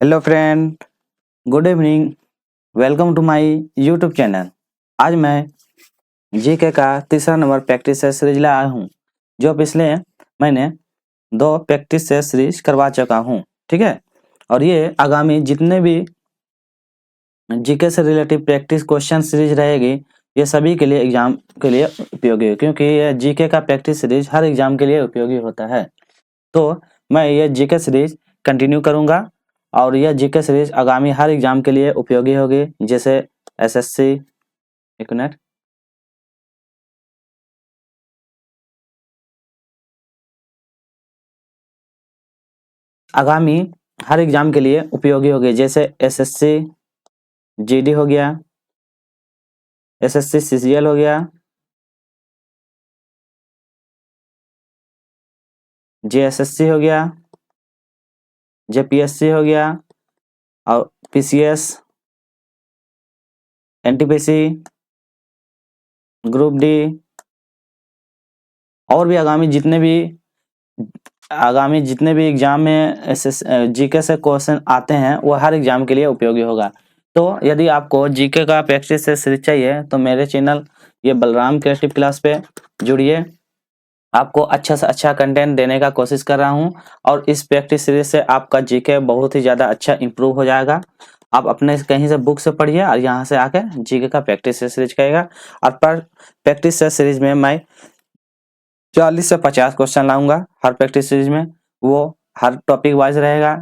Hello friend, good evening. Welcome to my YouTube channel. आज मैं GK का तीसरा नंबर प्रैक्टिस सेट सीरीज लाया हूँ, जो पिछले महीने 2 प्रैक्टिस सेट सीरीज करवा चुका हूँ। ठीक है, और ये आगामी जितने भी जीके से रिलेटिव प्रैक्टिस क्वेश्चन सीरीज रहेगी, ये सभी के लिए एग्जाम के लिए उपयोगी है, क्योंकि ये जीके का प्रैक्टिस सीरीज हर एग्जाम के लिए उपयोगी होता है। तो मैं ये जीके सीरीज कंटिन्यू करूँगा और यह जीके सीरीज आगामी हर एग्जाम के लिए उपयोगी होगी, जैसे एसएससी। एक मिनट, आगामी हर एग्जाम के लिए उपयोगी होगी, जैसे एसएससी जीडी हो गया, एसएससी सीजीएल हो गया, जेएसएससी हो गया, जेपीएससी हो गया, और पीसीएस, एनटीपीसी, ग्रुप डी, और भी आगामी जितने भी एग्जाम में जीके से क्वेश्चन आते हैं, वो हर एग्जाम के लिए उपयोगी होगा। तो यदि आपको जीके का प्रैक्टिस से सीरीज चाहिए तो मेरे चैनल ये बलराम क्रिएटिव क्लास पे जुड़िए। आपको अच्छा से अच्छा कंटेंट देने का कोशिश कर रहा हूँ, और इस प्रैक्टिस सीरीज से आपका जीके बहुत ही ज़्यादा अच्छा इंप्रूव हो जाएगा। आप अपने कहीं से बुक से पढ़िए और यहाँ से आके जीके का प्रैक्टिस सीरीज करेगा। और पर प्रैक्टिस सीरीज में मैं 40 से 50 क्वेश्चन लाऊंगा हर प्रैक्टिस सीरीज में, वो हर टॉपिक वाइज रहेगा।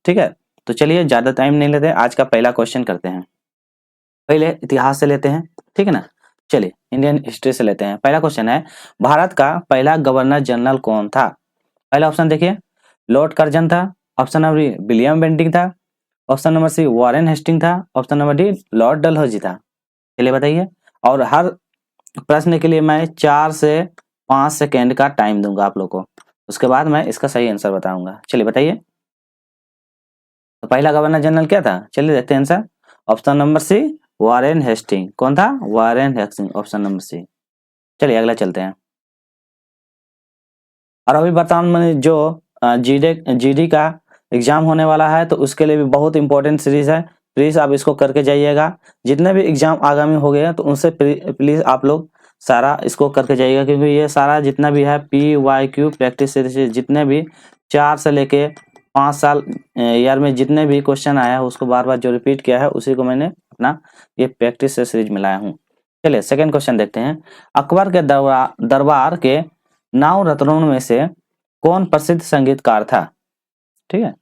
ठीक है, तो चलिए ज़्यादा टाइम नहीं लेते, आज का पहला क्वेश्चन करते हैं। पहले इतिहास से लेते हैं, ठीक है ना। चलिए इंडियन हिस्ट्री से लेते हैं। पहला क्वेश्चन है, भारत का पहला गवर्नर जनरल कौन था? पहला ऑप्शन देखिए, लॉर्ड कर्जन था। Option number B, William Bentinck था। Option number C, Warren Hastings था। Option number D, lord Dalhousie था। चलिए बताइए। और हर प्रश्न के लिए मैं 4 से 5 सेकेंड का टाइम दूंगा आप लोग को, उसके बाद मैं इसका सही आंसर बताऊंगा। चलिए बताइए, तो पहला गवर्नर जनरल क्या था? चलिए देखते हैं answer. Option number C, Warren Hastings. कौन था? Warren Hastings, option number C. चलिए अगला चलते हैं। और अभी वर्तमान में जो जीडी का एग्जाम होने वाला है, तो उसके लिए भी बहुत इंपॉर्टेंट सीरीज है। प्लीज आप इसको करके जाइएगा। जितने भी एग्जाम आगामी हो गए तो उनसे प्लीज आप लोग सारा इसको करके जाइएगा, क्योंकि ये सारा जितना भी है PYQ प्रैक्टिस सीरीज, जितने भी 4 से लेके 5 साल ईयर में जितने भी क्वेश्चन आया है, उसको बार बार जो रिपीट किया है, उसी को मैंने अपना ये प्रैक्टिस सीरीज में लाया हूँ। चलिए सेकेंड क्वेश्चन देखते हैं। अकबर के दरबार के 9 रत्नों में से कौन प्रसिद्ध संगीतकार था? ठीक है,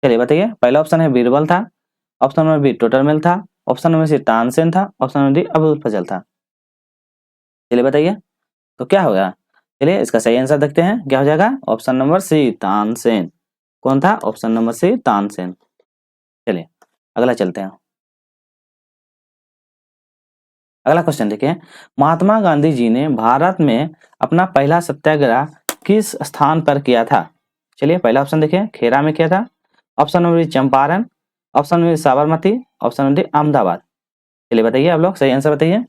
चलिए बताइए। पहला ऑप्शन है बीरबल था। ऑप्शन नंबर बी टोटरमेल था। ऑप्शन नंबर सी तानसेन था। ऑप्शन नंबर डी अबुल फजल था। चलिए बताइए, तो क्या होगा? चलिए इसका सही आंसर देखते हैं, क्या हो जाएगा? Option number C Tansen. कौन था? Option number C Tansen. चलिए अगला चलते हैं। अगला क्वेश्चन देखिए, महात्मा गांधी जी ने भारत में अपना पहला सत्याग्रह किस स्थान पर किया था? चलिए पहला ऑप्शन देखिए, खेरा में किया था। Option number Champaran. Option number Sabarmati. Option number Ahmedabad. चलिए बताइए आप लोग, सही आंसर बताइए।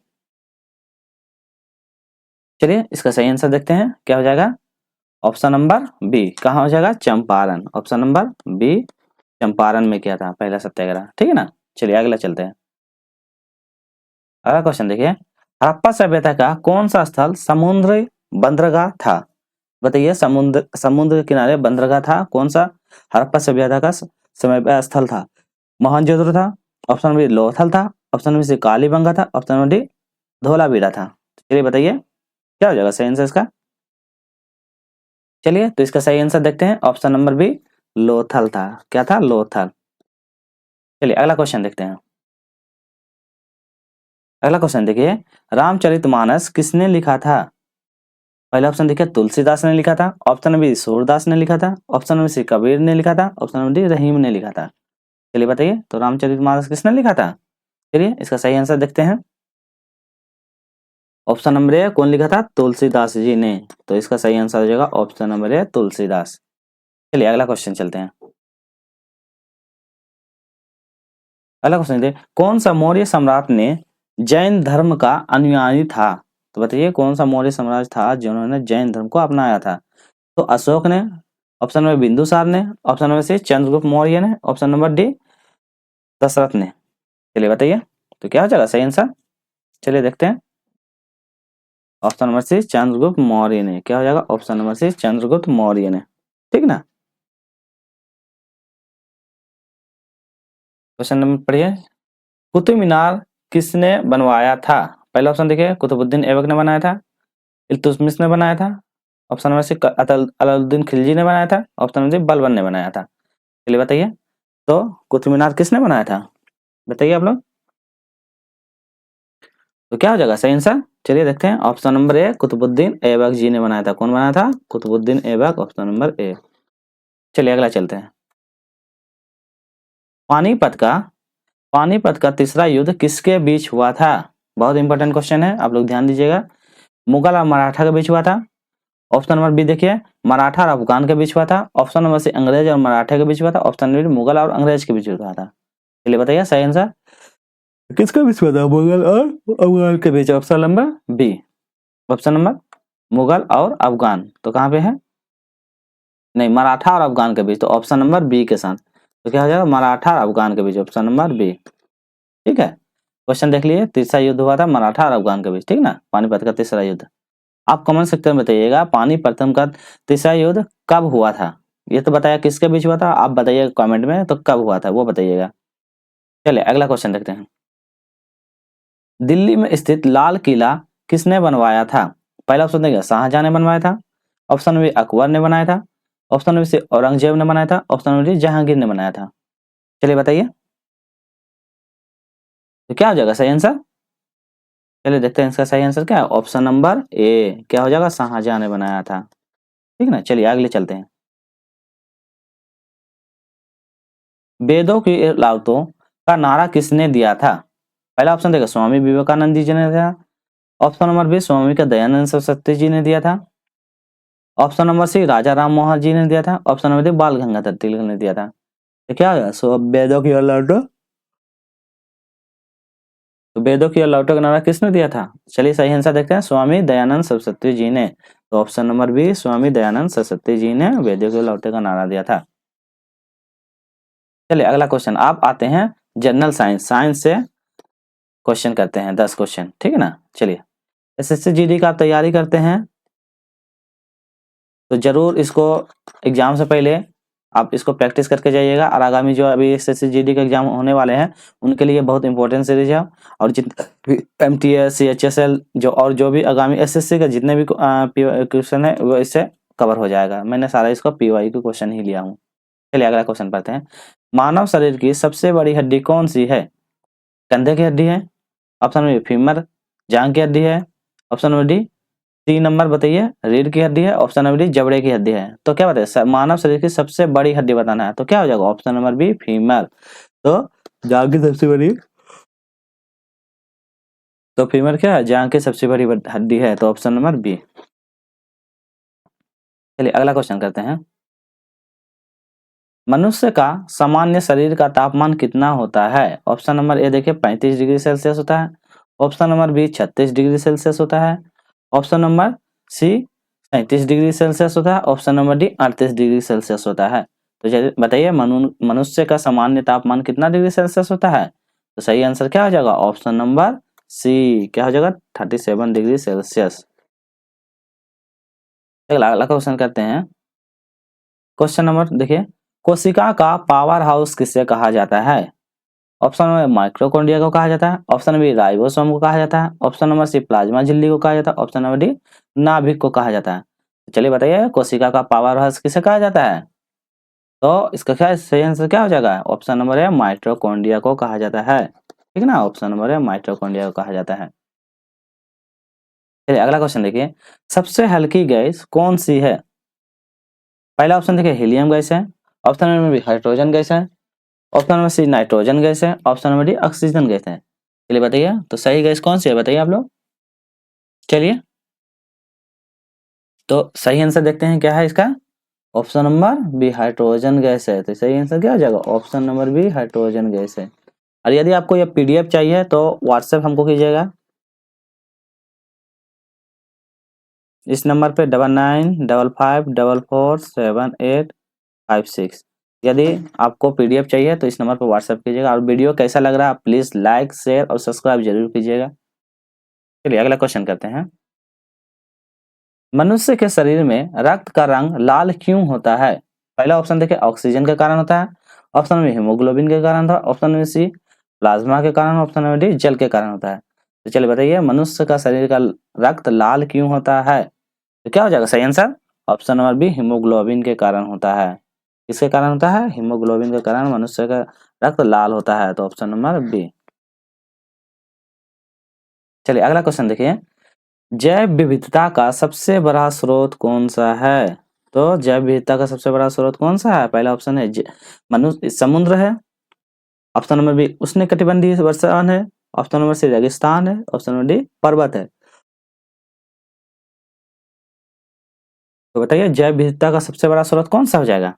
चलिए इसका सही आंसर देखते हैं, क्या हो जाएगा? ऑप्शन नंबर बी, कहाँ हो जाएगा? Champaran. Option number B, Champaran में किया था पहला सत्याग्रह। ठीक है ना। चलिए अगला चलते हैं। अगला क्वेश्चन देखिए, हड़प्पा सभ्यता का कौन सा स्थल समुद्र बंदरगाह था? बताइए, समुद्र के किनारे बंदरगाह था, कौन सा हड़प्पा सभ्यता का समय स्थल था? मोहनजोदड़ो था। ऑप्शन नंबर बी लोथल था। ऑप्शन नंबर सी कालीबंगा था। ऑप्शन नंबर डी धोलावीरा था। चलिए बताइए क्या हो जाएगा सही आंसर इसका? चलिए तो इसका सही आंसर देखते हैं, ऑप्शन नंबर बी लोथल था। क्या था? लोथल। चलिए अगला क्वेश्चन देखते हैं। अगला क्वेश्चन देखिए, रामचरितमानस किसने लिखा था? पहला ऑप्शन देखिए, तुलसीदास ने लिखा था। ऑप्शन नंबर बी सूरदास ने लिखा था। ऑप्शन नंबर सी कबीर ने लिखा था। ऑप्शन नंबर डी रहीम ने लिखा था। चलिए बताइए, तो रामचरितमानस किसने लिखा था? चलिए इसका सही आंसर देखते हैं। ऑप्शन नंबर ए कौन लिखा था? तुलसीदास जी ने। तो इसका सही आंसर हो जाएगा ऑप्शन नंबर ए तुलसीदास। चलिए अगला क्वेश्चन चलते हैं। अगला क्वेश्चन देखिए, कौन सा मौर्य सम्राट ने जैन धर्म का अनुयायी था? तो बताइए कौन सा मौर्य सम्राट था जिन्होंने जैन धर्म को अपनाया था? तो अशोक ने। ऑप्शन नंबर बिंदुसार ने। Option number C Chandragupta Maurya ने। ऑप्शन नंबर डी दशरथ ने। चलिए बताइए तो क्या हो जाएगा सही आंसर। चलिए देखते हैं। Option number C Chandragupta Maurya ने। क्या हो जाएगा option number C Chandragupta Maurya ने। ठीक ना। क्वेश्चन नंबर पढ़िए। कुतुब मीनार किसने बनवाया था। पहला ऑप्शन देखिए कुतुबुद्दीन ऐबक ने बनाया था, इल्तुतमिश ने बनाया था, option number C Alauddin Khilji ने बनाया था, ऑप्शन नंबर सी बलबन ने बनाया था। चलिए बताइए तो कुतुब मीनार किसने बनाया था बताइए आप लोग। तो क्या हो जाएगा सही आंसर। चलिए देखते हैं। Option number A Qutubuddin Aibak ji ने बनाया था। कौन बनाया था कुतुबुद्दीन ऐबक, ऑप्शन नंबर ए। चलिए अगला चलते हैं। पानीपत का पानीपत का तीसरा युद्ध किसके बीच हुआ था। बहुत इंपॉर्टेंट क्वेश्चन है, आप लोग ध्यान दीजिएगा। मुगल और मराठा के बीच हुआ था। ऑप्शन नंबर बी देखिए मराठा और अफगान के बीच हुआ था। ऑप्शन नंबर सी अंग्रेज और मराठा के बीच हुआ था। ऑप्शन नंबर बी मुगल और अंग्रेज के बीच हुआ था। चलिए बताइए सही आंसर किसका बीच हुआ था मुगल और अफगान के बीच। Option number B. Option number Mughal और अफगान तो कहाँ पे है, नहीं मराठा और अफगान के बीच, तो ऑप्शन नंबर बी के साथ। तो क्या हो जाएगा मराठा और अफगान के बीच, ऑप्शन नंबर बी। ठीक है। क्वेश्चन देख लीजिए तीसरा युद्ध हुआ था मराठा और अफगान के बीच। ठीक ना, पानीपत का तीसरा युद्ध। आप कमेंट सेक्शन में बताइएगा पानीपत का तीसरा युद्ध कब हुआ था। ये तो बताया किसके बीच हुआ था, आप बताइएगा कमेंट में तो कब हुआ था वो बताइएगा। चलिए अगला क्वेश्चन देखते हैं। दिल्ली में स्थित लाल किला किसने बनवाया था। पहला ऑप्शन देखिए शाहजहां ने बनवाया था, ऑप्शन नंबर अकबर ने बनाया था, ऑप्शन नंबर सी औरंगजेब ने बनाया था, ऑप्शन नंबर डी जहांगीर ने बनाया था। चलिए बताइए तो क्या हो जाएगा सही आंसर। चलिए देखते हैं इसका सही आंसर क्या है। ऑप्शन नंबर ए क्या हो जाएगा शाहजहां ने बनाया था। ठीक ना। चलिए अगले चलते हैं। वेदों की लावतों का नारा किसने दिया था। पहला ऑप्शन देखो स्वामी विवेकानंद जी ने दिया, ऑप्शन नंबर बी स्वामी का दयानंद सरस्वती जी ने दिया था, ऑप्शन नंबर सी राजा राम मोहन जी ने दिया था, ऑप्शन नंबर डी बाल गंगाधर तिलक ने दिया था। तो क्या होगा सो वेदों की लावटों, तो वेदों की लावटों का नारा किसने दिया था। चलिए सही आंसर देखते हैं स्वामी दयानंद सरस्वती जी ने। तो option number B Swami Dayanand Saraswati ji ने वेदों की लावटों का नारा दिया था। चलिए अगला क्वेश्चन आप आते हैं जनरल साइंस, साइंस से क्वेश्चन करते हैं 10 क्वेश्चन। ठीक है ना। चलिए एसएससी जीडी का आप तैयारी करते हैं तो जरूर इसको एग्जाम से पहले आप इसको प्रैक्टिस करके जाइएगा, और आगामी जो अभी एसएससी जीडी के एग्जाम होने वाले हैं उनके लिए बहुत इंपॉर्टेंट सीरीज है। और जितने भी एमटीएस सीएचएसएल जो और जो भी आगामी एसएससी का जितने भी क्वेश्चन है वो इससे कवर हो जाएगा। मैंने सारा इसको पीवाई के क्वेश्चन ही लिया हूँ। चलिए अगला क्वेश्चन पढ़ते हैं। मानव शरीर की सबसे बड़ी हड्डी कौन सी है। कंधे की हड्डी है, ऑप्शन नंबर फीमर जांग की हड्डी है, ऑप्शन नंबर डी 3 नंबर बताइए रीढ़ की हड्डी है, ऑप्शन नंबर डी जबड़े की हड्डी है। तो क्या बताइए मानव शरीर की सबसे बड़ी हड्डी बताना है, तो क्या हो जाएगा ऑप्शन नंबर बी फीमर। तो जांग की सबसे बड़ी, तो फीमर क्या है जांग की सबसे बड़ी हड्डी है, तो ऑप्शन नंबर बी। चलिए अगला क्वेश्चन करते हैं। मनुष्य का सामान्य शरीर का तापमान कितना होता है। ऑप्शन नंबर ए देखिए 35 डिग्री सेल्सियस होता है, option number B 36 degree Celsius होता है, option number C 37 degree Celsius होता है, option number D 38 degree Celsius होता है। तो चलिए बताइए मनुष्य का सामान्य तापमान कितना डिग्री सेल्सियस होता है। तो सही आंसर क्या हो जाएगा ऑप्शन नंबर सी क्या हो जाएगा 37 डिग्री सेल्सियस। अगला क्वेश्चन करते हैं। क्वेश्चन नंबर देखिए कोशिका का पावर हाउस किसे कहा जाता है। ऑप्शन नंबर माइक्रोकॉन्ड्रिया को कहा जाता है, ऑप्शन नंबर बी राइबोसोम को कहा जाता है, ऑप्शन नंबर सी प्लाज्मा झिल्ली को कहा जाता है, ऑप्शन नंबर डी नाभिक को कहा जाता है। चलिए बताइए कोशिका का पावर हाउस किसे कहा जाता है। तो इसका क्या सही आंसर क्या हो जाएगा ऑप्शन नंबर है माइट्रोकॉन्ड्रिया को कहा जाता है। ठीक है ना, ऑप्शन नंबर है माइट्रोकॉन्ड्रिया को कहा जाता है। चलिए अगला क्वेश्चन देखिए सबसे हल्की गैस कौन सी है। पहला ऑप्शन देखिए हीलियम गैस है, option number B hydrogen gas है, option number C nitrogen gas है, option number D oxygen gas है। चलिए बताइए तो सही गैस कौन सी है बताइए आप लोग। चलिए तो सही आंसर देखते हैं क्या है इसका। Option number B hydrogen gas है। तो सही आंसर क्या हो जाएगा option number B hydrogen gas है। और यदि आपको यह पीडीएफ चाहिए तो व्हाट्सएप हमको कीजिएगा इस नंबर पे 9955447856। यदि आपको पीडीएफ चाहिए तो इस नंबर पर व्हाट्सएप कीजिएगा। और वीडियो कैसा लग रहा है प्लीज लाइक शेयर और सब्सक्राइब जरूर कीजिएगा। चलिए अगला क्वेश्चन करते हैं। मनुष्य के शरीर में रक्त का रंग लाल क्यों होता है? पहला ऑप्शन देखिए ऑक्सीजन के कारण होता है, ऑप्शन में हीमोग्लोबिन के कारण होता है, ऑप्शन में सी प्लाज्मा के कारण, ऑप्शन में डी जल के कारण होता है। तो चलिए बताइए मनुष्य का शरीर का रक्त लाल क्यों होता है? तो क्या हो जाएगा सही answer? Option number B haemoglobin के कारण होता है। किसके कारण होता है? हीमोग्लोबिन के कारण मनुष्य का रक्त लाल होता है। तो ऑप्शन नंबर बी। चलिए अगला क्वेश्चन देखिए। जैव विविधता का सबसे बड़ा स्रोत कौन सा है? तो जैव विविधता का सबसे बड़ा स्रोत कौन सा है? पहला ऑप्शन है मनुष्य समुद्र है, ऑप्शन नंबर बी उष्णकटिबंधीय वर्षावन है, ऑप्शन नंबर सी रेगिस्तान है, ऑप्शन नंबर डी पर्वत है। तो बताइए जैव विविधता का सबसे बड़ा स्रोत कौन सा हो जाएगा?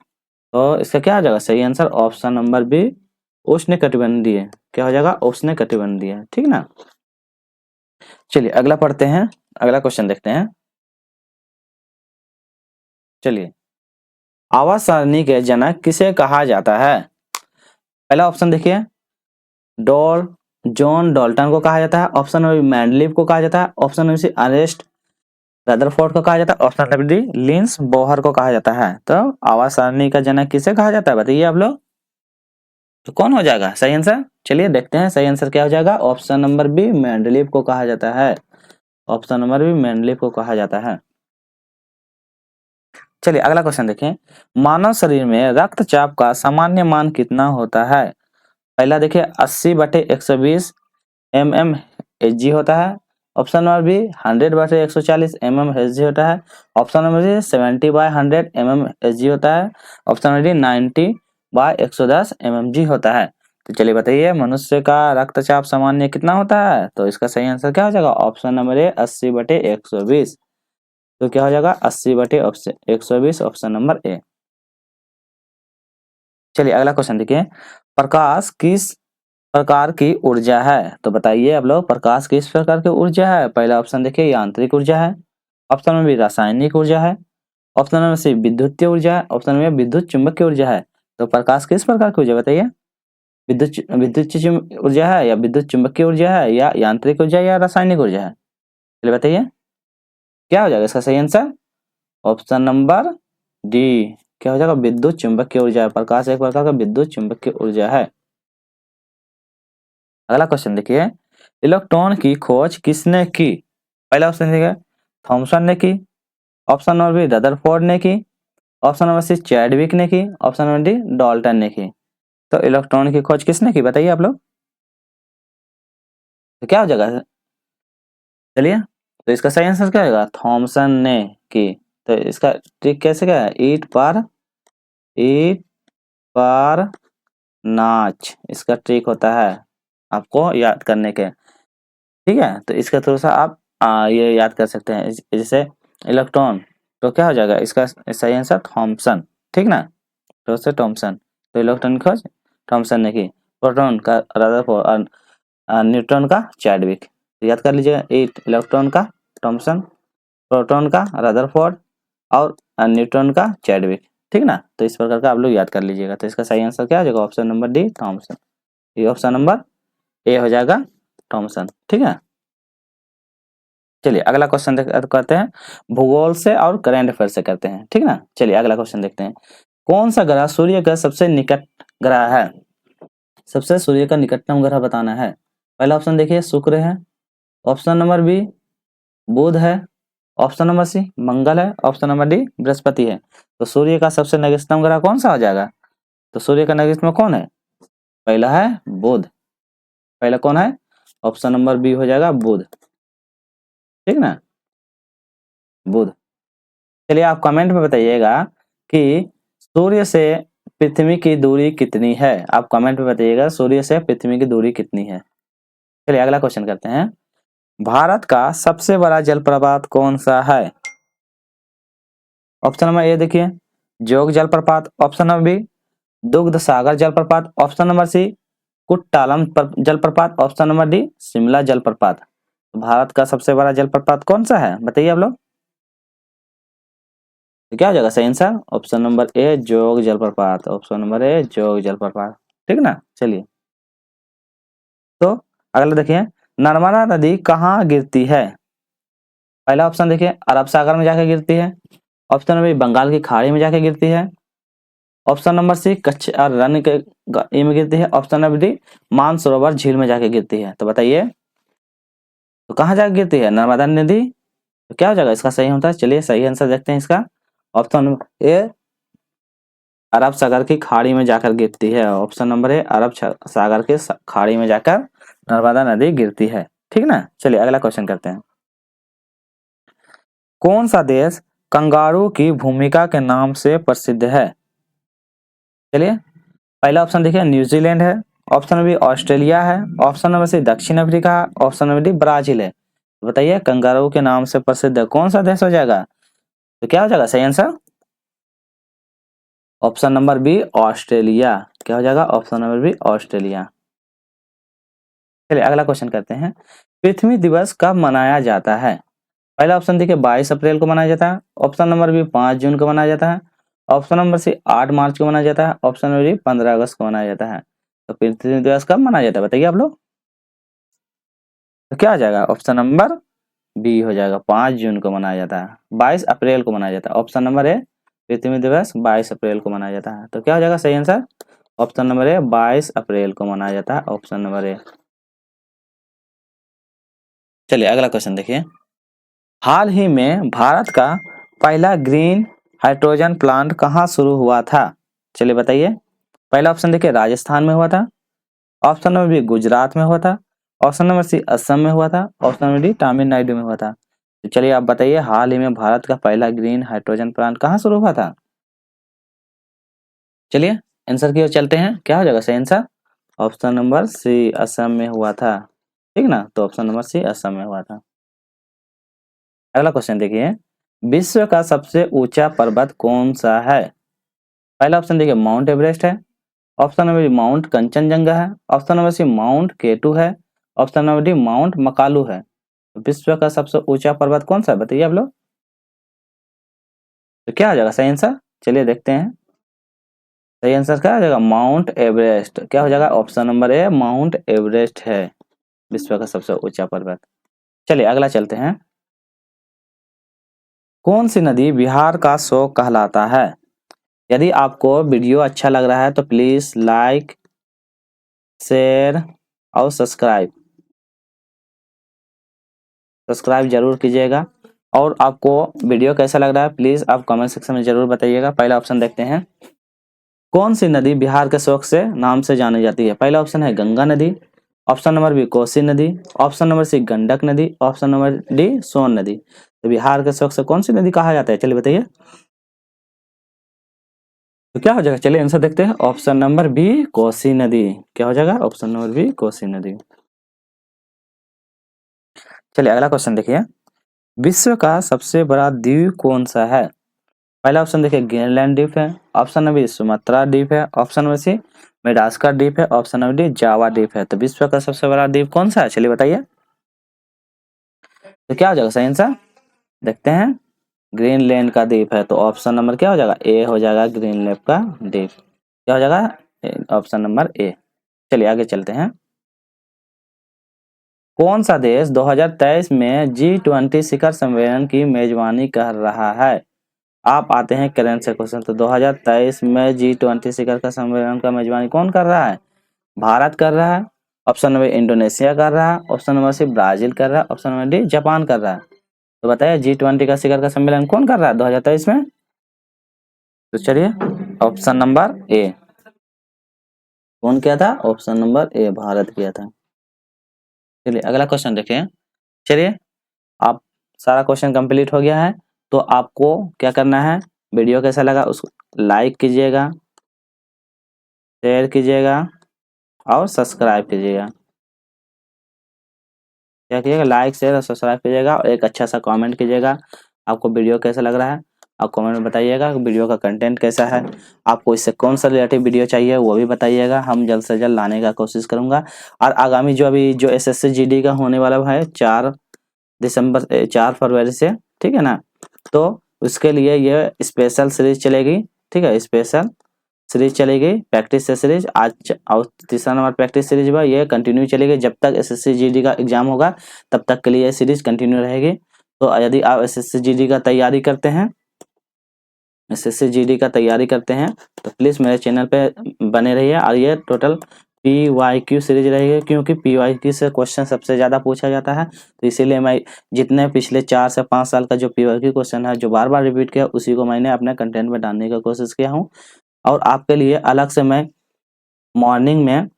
तो इसका क्या हो जाएगा सही आंसर? ऑप्शन नंबर बी उष्णकटिबंधीय। क्या हो जाएगा? उष्णकटिबंधीय। ठीक ना। चलिए अगला पढ़ते हैं, अगला क्वेश्चन देखते हैं। चलिए आवास सारणी के जनक किसे कहा जाता है? पहला ऑप्शन देखिए डॉल जॉन डाल्टन को कहा जाता है, ऑप्शन नंबर बी मैंडलीव को कहा जाता है, option number C Ernest Rutherford को कहा जाता है, ऑप्शन नंबर डी लिंस बोहर को कहा जाता है। तो आवास सारणी का जनक किसे कहा जाता है बताइए आप लोग? तो कौन हो जाएगा सही आंसर? चलिए देखते हैं सही आंसर क्या हो जाएगा। ऑप्शन नंबर बी मेंडलीव को कहा जाता है। ऑप्शन नंबर बी मेंडलीव को कहा जाता है। चलिए अगला क्वेश्चन देखें। मानव शरीर में रक्तचाप का सामान्य मान कितना होता है? पहला देखिए 80/120 mmHg होता है, ऑप्शन नंबर बी 100/140 mmHg होता है, ऑप्शन नंबर सी 70/100 mmHg होता है, ऑप्शन नंबर डी 90/110 mmG होता है। तो चलिए बताइए मनुष्य का रक्तचाप सामान्य कितना होता है? तो इसका सही आंसर क्या हो जाएगा? ऑप्शन नंबर ए 80/120। तो क्या हो जाएगा 80/120 ऑप्शन नंबर ए। चलिए अगला क्वेश्चन देखिए। प्रकाश किस प्रकार की ऊर्जा है? तो बताइए आप लोग प्रकाश किस प्रकार की ऊर्जा है? पहला ऑप्शन देखिए यांत्रिक ऊर्जा है, ऑप्शन नंबर बी रासायनिक ऊर्जा है, ऑप्शन नंबर सी विद्युतीय ऊर्जा है, ऑप्शन नंबर विद्युत चुंबकीय ऊर्जा है। तो प्रकाश किस प्रकार की ऊर्जा बताइए? विद्युत ऊर्जा है या विद्युत चुंबकीय ऊर्जा है या यांत्रिक ऊर्जा या रासायनिक ऊर्जा है? चलिए बताइए क्या हो जाएगा इसका सही आंसर? Option number D. क्या हो जाएगा? विद्युत चुंबकीय ऊर्जा है। प्रकाश एक प्रकार का विद्युत चुंबकीय ऊर्जा है। अगला क्वेश्चन देखिए। इलेक्ट्रॉन की खोज किसने की? पहला ऑप्शन देखिए थॉमसन ने की, ऑप्शन नंबर बी रदरफोर्ड ने की, ऑप्शन नंबर सी चैडविक ने की, ऑप्शन नंबर डी डाल्टन ने की। तो इलेक्ट्रॉन की खोज किसने की बताइए आप लोग? तो क्या हो जाएगा? चलिए तो इसका सही आंसर क्या होगा? थॉमसन ने की। तो इसका ट्रिक कैसे क्या है? ईट पर नाच इसका ट्रिक होता है आपको याद करने के। ठीक है तो इसका थोड़ा सा आप ये याद कर सकते हैं। जैसे इलेक्ट्रॉन तो क्या हो जाएगा इसका सही आंसर? थॉमसन। ठीक ना। तो से थॉमसन। तो इलेक्ट्रॉन की खोज थॉमसन ने की, प्रोटॉन का रदरफोर्ड और न्यूट्रॉन का चैडविक। तो याद कर लीजिएगा एट इलेक्ट्रॉन का थॉमसन, प्रोटॉन का रदरफोर्ड और न्यूट्रॉन का चैडविक। ठीक ना। तो इस प्रकार का आप लोग याद कर लीजिएगा। तो इसका सही आंसर क्या हो जाएगा? Option number D Thomson. ये ऑप्शन नंबर ए हो जाएगा थॉमसन। ठीक है। चलिए अगला क्वेश्चन करते हैं भूगोल से और करंट अफेयर से करते हैं। ठीक ना। चलिए अगला क्वेश्चन देखते हैं। कौन सा ग्रह सूर्य का सबसे निकट ग्रह है? सबसे सूर्य का निकटतम ग्रह बताना है। पहला ऑप्शन देखिए शुक्र है, ऑप्शन नंबर बी बुध है, ऑप्शन नंबर सी मंगल है, ऑप्शन नंबर डी बृहस्पति है। तो सूर्य का सबसे नजदीकतम ग्रह कौन सा हो जाएगा? तो सूर्य का नजदीकतम कौन है? पहला है बुध। पहला कौन है? ऑप्शन नंबर बी हो जाएगा बुध। ठीक ना। बुध। चलिए आप कमेंट में बताइएगा कि सूर्य से पृथ्वी की दूरी कितनी है? आप कमेंट में बताइएगा सूर्य से पृथ्वी की दूरी कितनी है। चलिए अगला क्वेश्चन करते हैं। भारत का सबसे बड़ा जलप्रपात कौन सा है? ऑप्शन नंबर ए देखिए जोग जलप्रपात, ऑप्शन नंबर बी दुग्ध सागर जलप्रपात, ऑप्शन नंबर सी कुट्टालम जलप्रपात, ऑप्शन नंबर डी शिमला जलप्रपात। भारत का सबसे बड़ा जलप्रपात कौन सा है बताइए आप लोग? तो क्या हो जाएगा सही आंसर ऑप्शन नंबर ए जोग जलप्रपात, ऑप्शन नंबर ए जोग जलप्रपात, ठीक ना। चलिए तो अगला देखिए, नर्मदा नदी कहाँ गिरती है। पहला ऑप्शन देखिए अरब सागर में जाके गिरती है, ऑप्शन नंबर बी बंगाल की खाड़ी में जाके गिरती है, ऑप्शन नंबर सी कच्छ और रण के ये में गिरती है, ऑप्शन नंबर डी मानसरोवर झील में जाके गिरती है। तो बताइए तो कहाँ जाके गिरती है नर्मदा नदी। तो क्या हो जाएगा इसका सही होता है, चलिए सही आंसर देखते हैं इसका, ऑप्शन नंबर ए अरब सागर की खाड़ी में जाकर गिरती है, ऑप्शन नंबर ए अरब सागर के खाड़ी में जाकर नर्मदा नदी गिरती है, ठीक ना। चलिए अगला क्वेश्चन करते हैं, कौन सा देश कंगारू की भूमिका के नाम से प्रसिद्ध है। चलिए पहला ऑप्शन देखिए न्यूजीलैंड है, ऑप्शन नंबर बी ऑस्ट्रेलिया है, ऑप्शन नंबर सी दक्षिण अफ्रीका है, ऑप्शन नंबर डी ब्राजील है। तो बताइए कंगारू के नाम से प्रसिद्ध कौन सा देश हो जाएगा। तो क्या हो जाएगा सही answer option number B Australia, क्या हो जाएगा ऑप्शन नंबर बी ऑस्ट्रेलिया। चलिए अगला क्वेश्चन करते हैं, पृथ्वी दिवस कब मनाया जाता है। पहला ऑप्शन देखिए 22 अप्रैल को मनाया जाता है, ऑप्शन नंबर बी 5 जून को मनाया जाता है, ऑप्शन नंबर सी 8 मार्च को मनाया जाता है, ऑप्शन नंबर डी 15 अगस्त को मनाया जाता है। तो पृथ्वी दिवस कब मनाया जाता है बताइए आप लोग। तो क्या आ जाएगा ऑप्शन नंबर बी हो जाएगा 5 जून को मनाया जाता है, 22 अप्रैल को मनाया जाता है, ऑप्शन नंबर ए पृथ्वी दिवस 22 अप्रैल को मनाया जाता है। तो क्या हो जाएगा सही आंसर ऑप्शन नंबर ए 22 अप्रैल को मनाया जाता है, ऑप्शन नंबर ए। चलिए अगला क्वेश्चन देखिए, हाल ही में भारत का पहला ग्रीन हाइड्रोजन प्लांट कहाँ शुरू हुआ था। चलिए बताइए, पहला ऑप्शन देखिए राजस्थान में हुआ था, ऑप्शन नंबर बी गुजरात में हुआ था, ऑप्शन नंबर सी असम में हुआ था, ऑप्शन नंबर डी तमिलनाडु में हुआ था। तो चलिए आप बताइए हाल ही में भारत का पहला ग्रीन हाइड्रोजन प्लांट कहाँ शुरू हुआ था। चलिए आंसर की ओर चलते हैं, क्या हो जाएगा सही answer option number C Assam में हुआ था, ठीक ना। तो ऑप्शन नंबर सी असम में हुआ था। अगला क्वेश्चन देखिए, विश्व का सबसे ऊंचा पर्वत कौन सा है। पहला ऑप्शन देखिए माउंट एवरेस्ट है, option number B Mount Kanchenjunga है, option number C Mount K two है, option number D Mount Makalu है। तो विश्व का सबसे ऊंचा पर्वत कौन सा है बताइए आप लोग। तो क्या आ जाएगा सही आंसर, चलिए देखते हैं सही आंसर क्या आ जाएगा माउंट एवरेस्ट, क्या हो जाएगा ऑप्शन नंबर ए माउंट एवरेस्ट है विश्व का सबसे ऊंचा पर्वत। चलिए अगला चलते हैं, कौन सी नदी बिहार का शोक कहलाता है। यदि आपको वीडियो अच्छा लग रहा है तो प्लीज लाइक शेयर और सब्सक्राइब जरूर कीजिएगा, और आपको वीडियो कैसा लग रहा है प्लीज आप कमेंट सेक्शन में जरूर बताइएगा। पहला ऑप्शन देखते हैं, कौन सी नदी बिहार के शोक से नाम से जानी जाती है। पहला ऑप्शन है गंगा नदी, ऑप्शन नंबर बी कोसी नदी, ऑप्शन नंबर सी गंडक नदी, ऑप्शन नंबर डी सोन नदी। तो बिहार के शोक से कौन सी नदी कहा जाता है चलिए बताइए। तो क्या हो जाएगा चलिए आंसर देखते हैं, ऑप्शन नंबर बी कोसी नदी, क्या हो जाएगा ऑप्शन नंबर बी कोसी नदी। चलिए अगला क्वेश्चन देखिए, विश्व का सबसे बड़ा द्वीप कौन सा है। पहला ऑप्शन देखिए ग्रीनलैंड द्वीप है, ऑप्शन नंबर बी सुमात्रा द्वीप है, ऑप्शन नंबर सी मेडागास्कर द्वीप है, ऑप्शन नंबर डी जावा द्वीप है। तो विश्व का सबसे बड़ा द्वीप कौन सा है चलिए बताइए। तो क्या हो जाएगा सही आंसर देखते हैं, ग्रीनलैंड का द्वीप है, तो ऑप्शन नंबर क्या हो जाएगा ए हो जाएगा ग्रीनलैंड का द्वीप, क्या हो जाएगा ऑप्शन नंबर ए। चलिए आगे चलते हैं, कौन सा देश 2023 में G20 शिखर सम्मेलन की मेजबानी कर रहा है। आप आते हैं करेंट से क्वेश्चन, तो 2023 में G20 शिखर का सम्मेलन का मेजबानी कौन कर रहा है, भारत कर रहा है, ऑप्शन नंबर इंडोनेशिया कर रहा है, ऑप्शन नंबर सी ब्राजील कर रहा है, ऑप्शन नंबर डी जापान कर रहा है। तो बताइए G20 का शिखर का सम्मेलन कौन कर रहा है 2023 में। तो चलिए ऑप्शन नंबर ए, कौन किया था ऑप्शन नंबर ए भारत किया था। चलिए अगला क्वेश्चन देखें, चलिए आप सारा क्वेश्चन कंप्लीट हो गया है, तो आपको क्या करना है, वीडियो कैसा लगा उसको लाइक कीजिएगा, शेयर कीजिएगा और सब्सक्राइब कीजिएगा। क्या कीजिएगा लाइक शेयर और सब्सक्राइब कीजिएगा और एक अच्छा सा कमेंट कीजिएगा, आपको वीडियो कैसा लग रहा है आप कमेंट में बताइएगा, वीडियो का कंटेंट कैसा है, आपको इससे कौन सा रिलेटिव वीडियो चाहिए वो भी बताइएगा, हम जल्द से जल्द लाने का कोशिश करूंगा। और आगामी जो अभी जो SSC GD का होने वाला है 4 फरवरी से, ठीक है ना, तो उसके लिए ये स्पेशल सीरीज चलेगी, ठीक है, स्पेशल सीरीज चलेगी, प्रैक्टिस सीरीज। आज और तीसरा नंबर प्रैक्टिस सीरीज हुआ, ये कंटिन्यू चलेगी जब तक एसएससी जीडी का एग्जाम होगा, तब तक के लिए ये सीरीज कंटिन्यू रहेगी। तो यदि आप एसएससी जीडी का तैयारी करते हैं, एसएससी जीडी का तैयारी करते हैं, तो प्लीज़ मेरे चैनल पे बने रहिए। और ये टोटल PYQ सीरीज रहेगी, क्योंकि PYQ से क्वेश्चन सबसे ज़्यादा पूछा जाता है, तो इसीलिए मैं जितने पिछले 4 से 5 साल का जो PYQ क्वेश्चन है जो बार बार रिपीट किया, उसी को मैंने अपने कंटेंट में डालने की कोशिश किया हूँ। और आपके लिए अलग से मैं मॉर्निंग में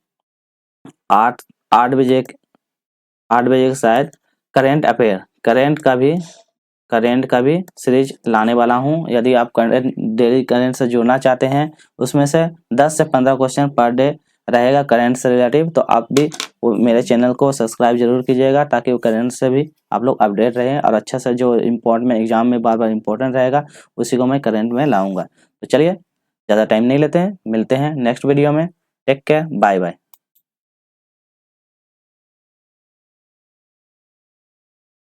8 बजे शायद करेंट का भी सीरीज लाने वाला हूं। यदि आप डेली करेंट से जुड़ना चाहते हैं, उसमें से 10 से 15 क्वेश्चन पर डे रहेगा करेंट से रिलेटिव, तो आप भी मेरे चैनल को सब्सक्राइब जरूर कीजिएगा, ताकि वो करेंट से भी आप लोग अपडेट रहें और अच्छा से जो इम्पोर्टेंट में एग्जाम में बार बार इम्पोर्टेंट रहेगा, उसी को मैं करेंट में लाऊंगा। तो चलिए ज़्यादा टाइम नहीं लेते हैं, मिलते हैं नेक्स्ट वीडियो में। Take care, bye bye.